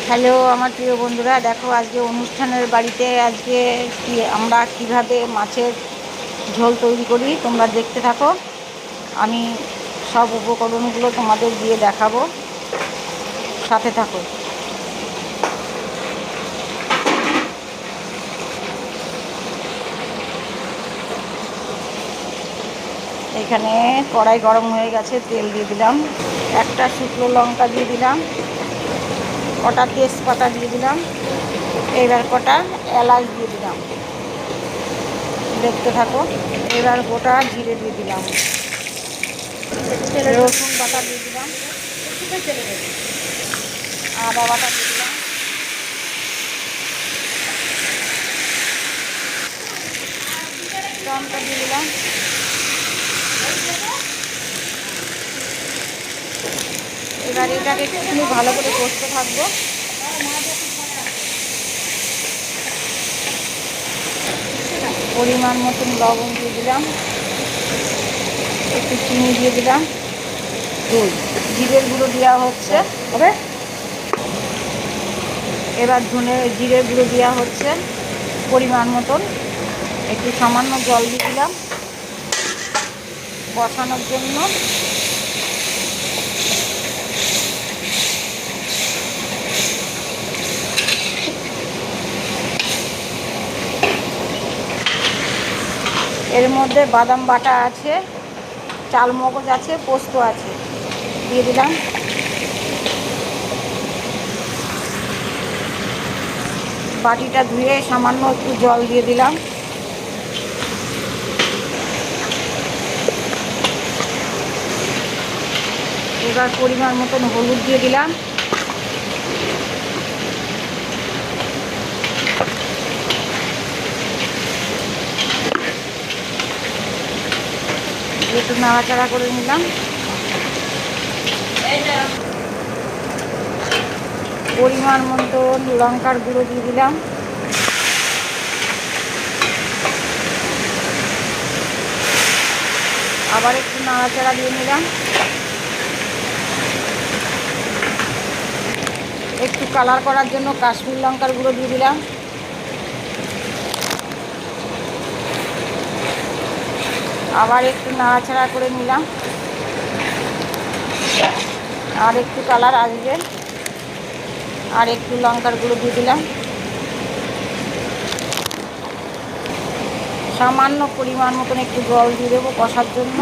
Hello আমার প্রিয় বন্ধুরা, দেখো আজকে অনুষ্ঠানের বাড়িতে আজকে আমরা কিভাবে মাছের ঝোল তৈরি করি তোমরা দেখতে থাকো। আমি সব উপকরণগুলো তোমাদের দিয়ে দেখাবো, সাথে থাকো। এখানে কড়াই গরম হয়ে গেছে, তেল দিয়ে দিলাম, একটা শুকনো লঙ্কা দিয়ে দিলাম, কটা তেজপাতা দিয়ে দিলাম, এবার কটা এলাচ দিয়ে দিলাম, দেখতে থাকো। এবার গোটা জিরে দিয়ে দিলাম, রসুন বাটা দিয়ে দিলাম, আদা বাটা দিয়ে দিলাম, টমেটো দিয়ে দিলাম, এবার এটাকে একটু ভালো করে কষতে থাকবো। পরিমাণ মতন লবণ দিয়ে দিলাম, একটু চিনি দিয়ে দিলাম, জিরের গুঁড়ো দেওয়া হচ্ছে হবে। এবার জিরের গুঁড়ো দেওয়া হচ্ছে পরিমাণ মতন, একটু সামান্য জল দিয়ে দিলাম বসানোর জন্য। এর মধ্যে বাদাম বাটা আছে, চালমগজ আছে, পোস্ত আছে, দিয়ে দিলাম। বাটিটা ধুয়ে সামান্য একটু জল দিয়ে দিলাম। এবার পরিমাণ মতন হলুদ দিয়ে দিলাম, একটু নাড়াচাড়া করে নিলাম। পরিমাণ মতন লঙ্কার গুঁড়ো দিয়ে দিলাম, আবার একটু নাড়াচাড়া দিয়ে নিলাম। একটু কালার করার জন্য কাশ্মীর লঙ্কার গুঁড়ো দিয়ে দিলাম। আবার একটু নাড়াচাড়া করে নিলাম, আর একটু কালার আসবে, আর একটু লঙ্কার গুঁড়ো দিয়ে দিলাম। সামান্য পরিমাণ মতন একটু জল দিয়ে দেবো কষার জন্য।